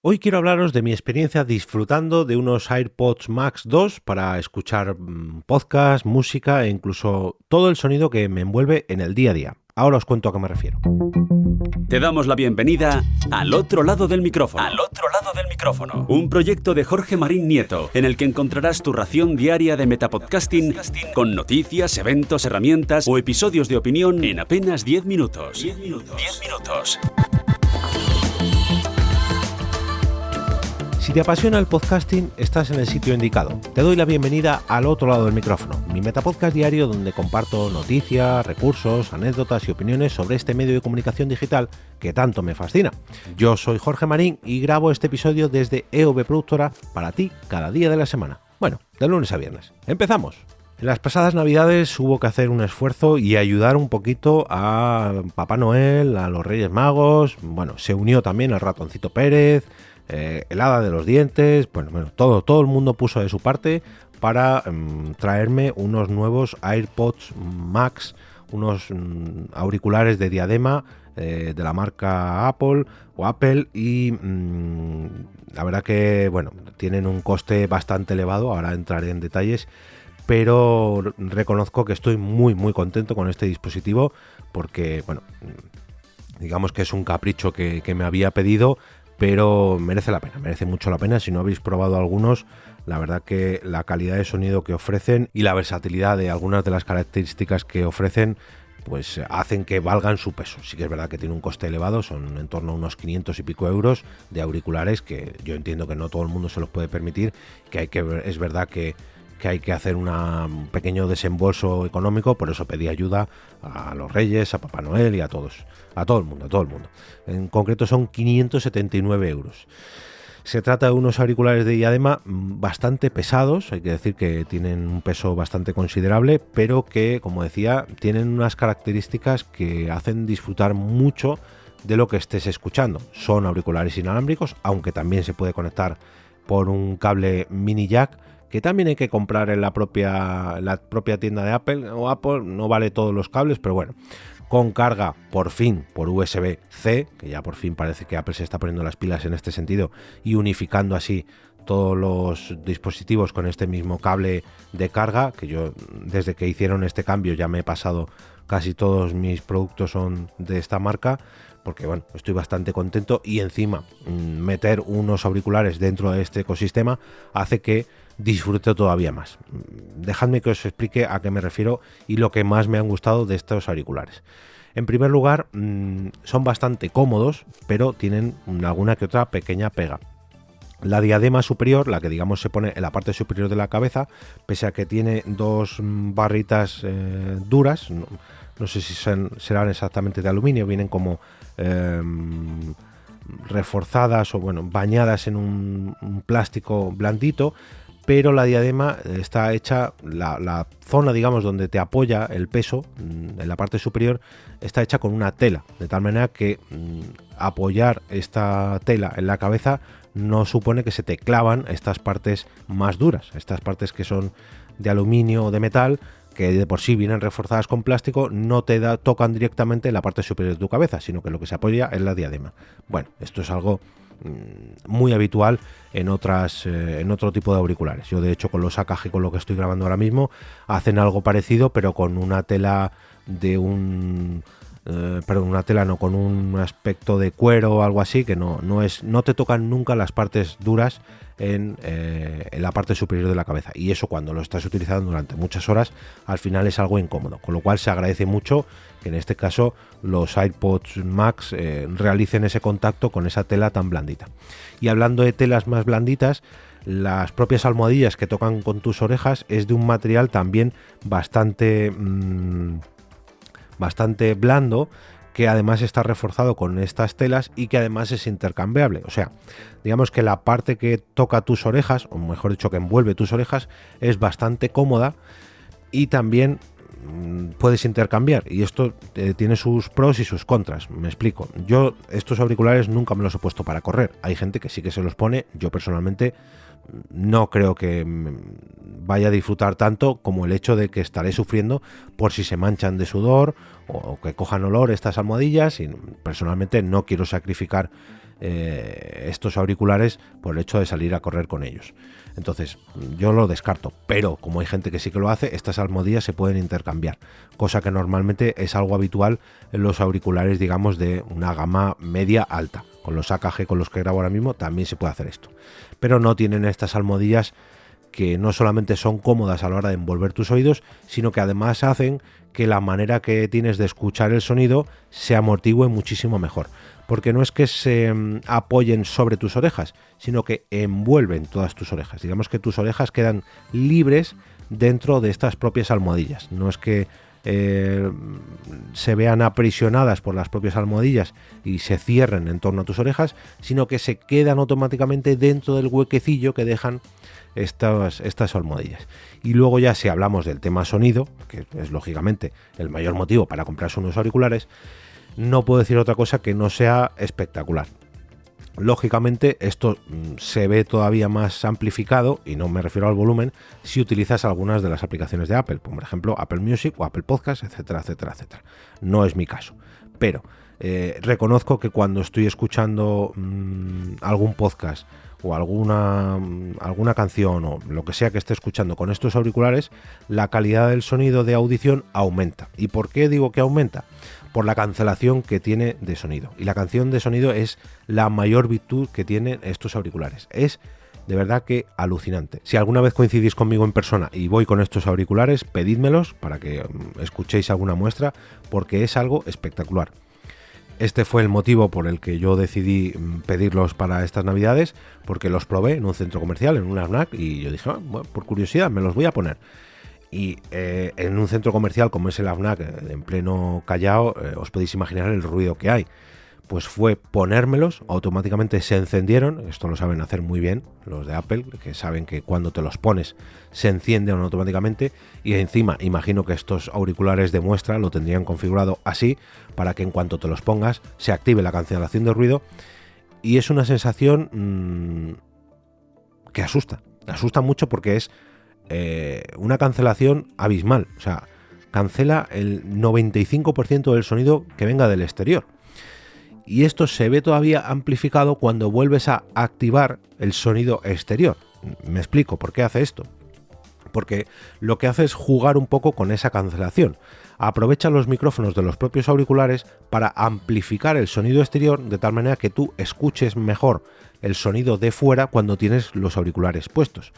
Hoy quiero hablaros de mi experiencia disfrutando de unos AirPods Max 2 para escuchar podcast, música e incluso todo el sonido que me envuelve en el día a día. Ahora os cuento a qué me refiero. Te damos la bienvenida al otro lado del micrófono. Al otro lado del micrófono. Un proyecto de Jorge Marín Nieto, en el que encontrarás tu ración diaria de metapodcasting con noticias, eventos, herramientas o episodios de opinión en apenas 10 minutos. 10 minutos. Si te apasiona el podcasting, estás en el sitio indicado. Te doy la bienvenida al otro lado del micrófono, mi metapodcast diario donde comparto noticias, recursos, anécdotas y opiniones sobre este medio de comunicación digital que tanto me fascina. Yo soy Jorge Marín y grabo este episodio desde EOB Productora para ti cada día de la semana. Bueno, de lunes a viernes. ¡Empezamos! En las pasadas Navidades hubo que hacer un esfuerzo y ayudar un poquito a Papá Noel, a los Reyes Magos. Bueno, se unió también el Ratoncito Pérez, el Hada de los Dientes. Bueno, todo el mundo puso de su parte para traerme unos nuevos AirPods Max, unos auriculares de diadema de la marca Apple y la verdad que bueno, tienen un coste bastante elevado. Ahora entraré en detalles, pero reconozco que estoy muy contento con este dispositivo porque, bueno, digamos que es un capricho que me había pedido, pero merece mucho la pena. Si no habéis probado algunos, la verdad que la calidad de sonido que ofrecen y la versatilidad de algunas de las características que ofrecen, pues hacen que valgan su peso. Sí que es verdad que tiene un coste elevado, son en torno a unos 500 y pico euros de auriculares, que yo entiendo que no todo el mundo se los puede permitir, es verdad que hay que hacer un pequeño desembolso económico. Por eso pedí ayuda a los Reyes, a Papá Noel y a todo el mundo. En concreto son 579 euros. Se trata de unos auriculares de diadema bastante pesados, hay que decir que tienen un peso bastante considerable, pero que, como decía, tienen unas características que hacen disfrutar mucho de lo que estés escuchando. Son auriculares inalámbricos, aunque también se puede conectar por un cable mini jack, que también hay que comprar en la propia tienda de Apple, no vale todos los cables, pero bueno, con carga por fin por USB-C, que ya por fin parece que Apple se está poniendo las pilas en este sentido y unificando así todos los dispositivos con este mismo cable de carga, que yo desde que hicieron este cambio ya me he pasado, casi todos mis productos son de esta marca, porque bueno, estoy bastante contento, y encima meter unos auriculares dentro de este ecosistema hace que disfrute todavía más. Dejadme que os explique a qué me refiero y lo que más me han gustado de estos auriculares. En primer lugar, son bastante cómodos, pero tienen alguna que otra pequeña pega. La diadema superior, la que digamos se pone en la parte superior de la cabeza, pese a que tiene dos barritas duras, no sé si serán exactamente de aluminio, vienen como reforzadas o bueno, bañadas en un plástico blandito, pero la diadema está hecha, la zona digamos donde te apoya el peso, en la parte superior, está hecha con una tela, de tal manera que apoyar esta tela en la cabeza no supone que se te clavan estas partes más duras, estas partes que son de aluminio o de metal, que de por sí vienen reforzadas con plástico, no te tocan directamente en la parte superior de tu cabeza, sino que lo que se apoya es la diadema. Bueno, esto es algo muy habitual en otro tipo de auriculares. Yo de hecho con los AKG, con lo que estoy grabando ahora mismo, hacen algo parecido, pero con una tela de con un aspecto de cuero o algo así, que no te tocan nunca las partes duras en la parte superior de la cabeza, y eso cuando lo estás utilizando durante muchas horas al final es algo incómodo, con lo cual se agradece mucho que en este caso los AirPods Max realicen ese contacto con esa tela tan blandita. Y hablando de telas más blanditas, las propias almohadillas que tocan con tus orejas es de un material también bastante blando, que además está reforzado con estas telas y que además es intercambiable. O sea, digamos que la parte que toca tus orejas, o mejor dicho que envuelve tus orejas, es bastante cómoda y también puedes intercambiar, y esto tiene sus pros y sus contras. Me explico. Yo estos auriculares nunca me los he puesto para correr. Hay gente que sí que se los pone. Yo personalmente no creo que vaya a disfrutar tanto como el hecho de que estaré sufriendo por si se manchan de sudor o que cojan olor estas almohadillas, y personalmente no quiero sacrificar estos auriculares por el hecho de salir a correr con ellos. Entonces yo lo descarto, pero como hay gente que sí que lo hace, estas almohadillas se pueden intercambiar, cosa que normalmente es algo habitual en los auriculares, digamos, de una gama media alta. Con los AKG con los que grabo ahora mismo también se puede hacer esto, pero no tienen estas almohadillas que no solamente son cómodas a la hora de envolver tus oídos, sino que además hacen que la manera que tienes de escuchar el sonido se amortigüe muchísimo mejor, porque no es que se apoyen sobre tus orejas, sino que envuelven todas tus orejas. Digamos que tus orejas quedan libres dentro de estas propias almohadillas. No es que se vean aprisionadas por las propias almohadillas y se cierren en torno a tus orejas, sino que se quedan automáticamente dentro del huequecillo que dejan estas almohadillas. Y luego ya, si hablamos del tema sonido, que es lógicamente el mayor motivo para comprarse unos auriculares, no puedo decir otra cosa que no sea espectacular. Lógicamente esto se ve todavía más amplificado, y no me refiero al volumen, si utilizas algunas de las aplicaciones de Apple, por ejemplo Apple Music o Apple Podcast, etcétera, etcétera, etcétera. No es mi caso, pero reconozco que cuando estoy escuchando algún podcast o alguna canción o lo que sea que esté escuchando con estos auriculares, la calidad del sonido de audición aumenta. ¿Y por qué digo que aumenta? Por la cancelación que tiene de sonido. Y la cancelación de sonido es la mayor virtud que tienen estos auriculares. Es de verdad que alucinante. Si alguna vez coincidís conmigo en persona y voy con estos auriculares, pedídmelos para que escuchéis alguna muestra, porque es algo espectacular. Este fue el motivo por el que yo decidí pedirlos para estas navidades, porque los probé en un centro comercial, en una FNAC, y yo dije, bueno, por curiosidad me los voy a poner. Y en un centro comercial como es el FNAC, en pleno Callao, os podéis imaginar el ruido que hay. Pues fue ponérmelos, automáticamente se encendieron. Esto lo saben hacer muy bien los de Apple, que saben que cuando te los pones se encienden automáticamente. Y encima, imagino que estos auriculares de muestra lo tendrían configurado así, para que en cuanto te los pongas se active la cancelación de ruido. Y es una sensación que asusta mucho, porque es una cancelación abismal. O sea, cancela el 95% del sonido que venga del exterior. Y esto se ve todavía amplificado cuando vuelves a activar el sonido exterior. Me explico por qué hace esto. Porque lo que hace es jugar un poco con esa cancelación. Aprovecha los micrófonos de los propios auriculares para amplificar el sonido exterior, de tal manera que tú escuches mejor el sonido de fuera cuando tienes los auriculares puestos.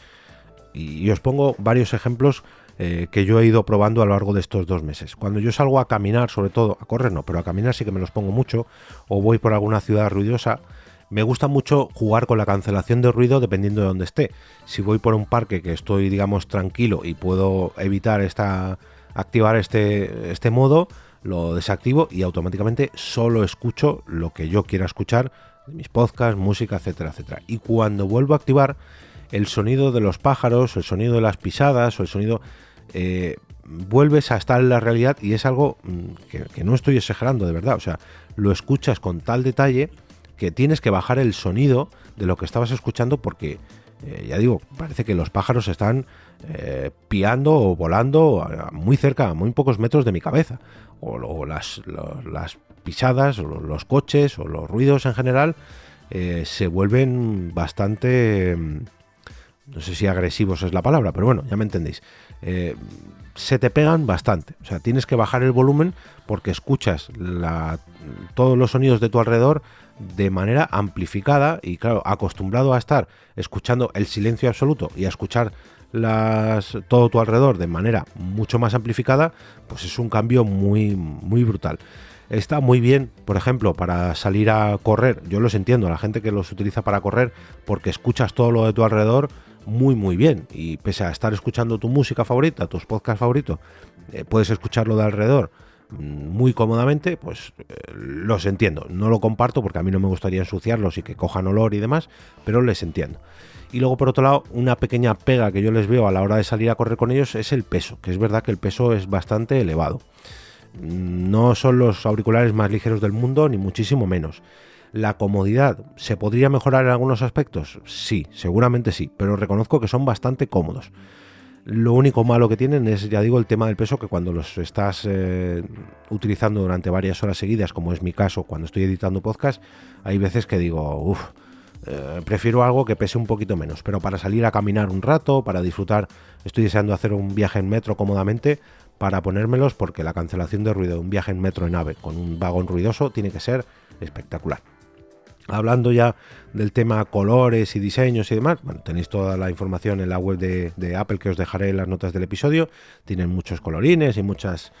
Y os pongo varios ejemplos que yo he ido probando a lo largo de estos 2 meses. Cuando yo salgo a caminar, sobre todo, a correr no, pero a caminar sí que me los pongo mucho, o voy por alguna ciudad ruidosa, me gusta mucho jugar con la cancelación de ruido dependiendo de dónde esté. Si voy por un parque que estoy, digamos, tranquilo y puedo evitar activar este modo, lo desactivo y automáticamente solo escucho lo que yo quiera escuchar, mis podcasts, música, etcétera, etcétera. Y cuando vuelvo a activar el sonido de los pájaros, el sonido de las pisadas o el sonido, vuelves a estar en la realidad, y es algo que no estoy exagerando, de verdad. O sea, lo escuchas con tal detalle que tienes que bajar el sonido de lo que estabas escuchando, porque ya digo, parece que los pájaros están piando o volando muy cerca, a muy pocos metros de mi cabeza, o las pisadas o los coches o los ruidos en general se vuelven bastante, no sé si agresivos es la palabra, pero bueno, ya me entendéis. Se te pegan bastante. O sea, tienes que bajar el volumen porque escuchas todos los sonidos de tu alrededor de manera amplificada, y claro, acostumbrado a estar escuchando el silencio absoluto y a escuchar todo tu alrededor de manera mucho más amplificada, pues es un cambio muy, muy brutal. Está muy bien, por ejemplo, para salir a correr. Yo los entiendo, la gente que los utiliza para correr, porque escuchas todo lo de tu alrededor muy muy bien, y pese a estar escuchando tu música favorita, tus podcasts favoritos, puedes escucharlo de alrededor muy cómodamente. Pues los entiendo. No lo comparto porque a mí no me gustaría ensuciarlos y que cojan olor y demás, pero les entiendo. Y luego, por otro lado, una pequeña pega que yo les veo a la hora de salir a correr con ellos es el peso, que es verdad que el peso es bastante elevado. No son los auriculares más ligeros del mundo, ni muchísimo menos. ¿La comodidad se podría mejorar en algunos aspectos? Sí, seguramente sí, pero reconozco que son bastante cómodos. Lo único malo que tienen es, ya digo, el tema del peso, que cuando los estás utilizando durante varias horas seguidas, como es mi caso cuando estoy editando podcast, hay veces que digo, prefiero algo que pese un poquito menos, pero para salir a caminar un rato, para disfrutar, estoy deseando hacer un viaje en metro cómodamente, para ponérmelos, porque la cancelación de ruido de un viaje en metro en AVE con un vagón ruidoso tiene que ser espectacular. Hablando ya del tema colores y diseños y demás, bueno, tenéis toda la información en la web de Apple, que os dejaré en las notas del episodio. Tienen muchos colorines y muchas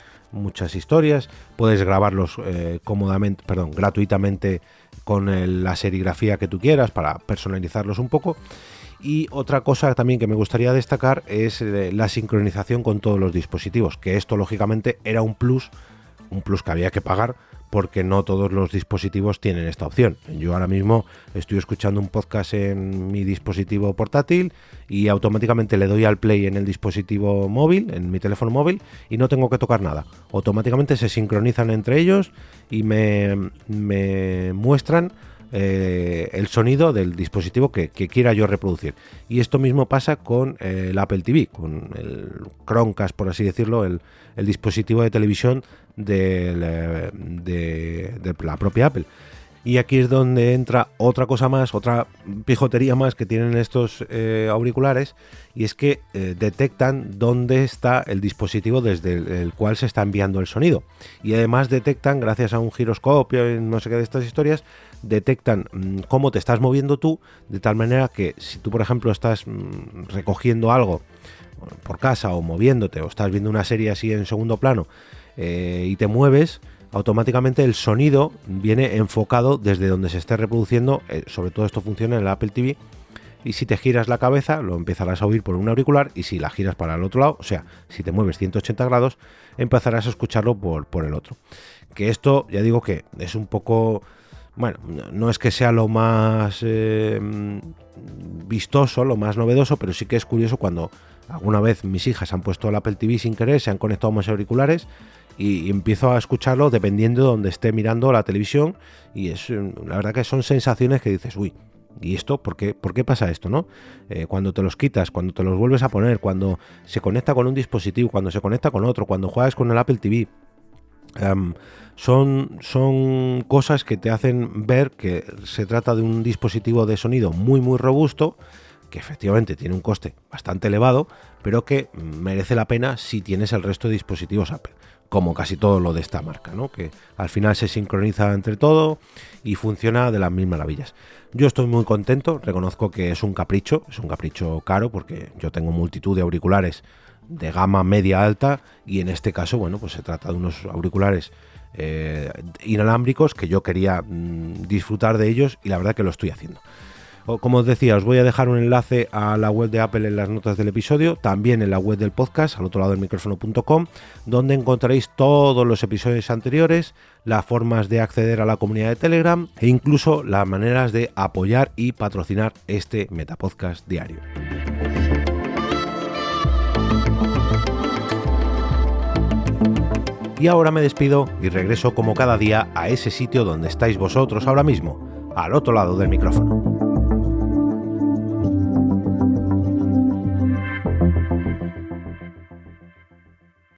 historias. Puedes grabarlos gratuitamente con la serigrafía que tú quieras para personalizarlos un poco. Y otra cosa también que me gustaría destacar es la sincronización con todos los dispositivos, que esto lógicamente era un plus que había que pagar, porque no todos los dispositivos tienen esta opción. Yo ahora mismo estoy escuchando un podcast en mi dispositivo portátil y automáticamente le doy al play en el dispositivo móvil, en mi teléfono móvil, y no tengo que tocar nada. Automáticamente se sincronizan entre ellos y me muestran el sonido del dispositivo que quiera yo reproducir. Y esto mismo pasa con el Apple TV, con el Chromecast, por así decirlo, el dispositivo de televisión de la propia Apple. Y aquí es donde entra otra cosa más, otra pijotería más que tienen estos auriculares, y es que detectan dónde está el dispositivo desde el cual se está enviando el sonido. Y además detectan, gracias a un giroscopio y no sé qué de estas historias, detectan cómo te estás moviendo tú, de tal manera que si tú, por ejemplo, estás recogiendo algo por casa o moviéndote, o estás viendo una serie así en segundo plano y te mueves, automáticamente el sonido viene enfocado desde donde se esté reproduciendo. Sobre todo esto funciona en el Apple TV, y si te giras la cabeza lo empezarás a oír por un auricular, y si la giras para el otro lado, o sea, si te mueves 180 grados, empezarás a escucharlo por el otro. Que esto, ya digo que es un poco... Bueno, no es que sea lo más vistoso, lo más novedoso, pero sí que es curioso cuando alguna vez mis hijas han puesto el Apple TV sin querer, se han conectado a mis auriculares y empiezo a escucharlo dependiendo de donde esté mirando la televisión, y es la verdad que son sensaciones que dices, uy, ¿y esto? ¿Por qué pasa esto, no? Cuando te los quitas, cuando te los vuelves a poner, cuando se conecta con un dispositivo, cuando se conecta con otro, cuando juegas con el Apple TV... son cosas que te hacen ver que se trata de un dispositivo de sonido muy muy robusto, que efectivamente tiene un coste bastante elevado, pero que merece la pena si tienes el resto de dispositivos Apple, como casi todo lo de esta marca, ¿no? Que al final se sincroniza entre todo y funciona de las mil maravillas. Yo estoy muy contento, reconozco que es un capricho caro, porque yo tengo multitud de auriculares de gama media alta, y en este caso, bueno, pues se trata de unos auriculares inalámbricos que yo quería disfrutar de ellos, y la verdad que lo estoy haciendo. Como os decía, os voy a dejar un enlace a la web de Apple en las notas del episodio, también en la web del podcast, al otro lado del micrófono.com, donde encontraréis todos los episodios anteriores, las formas de acceder a la comunidad de Telegram e incluso las maneras de apoyar y patrocinar este Metapodcast diario. Y ahora me despido y regreso como cada día a ese sitio donde estáis vosotros ahora mismo, al otro lado del micrófono.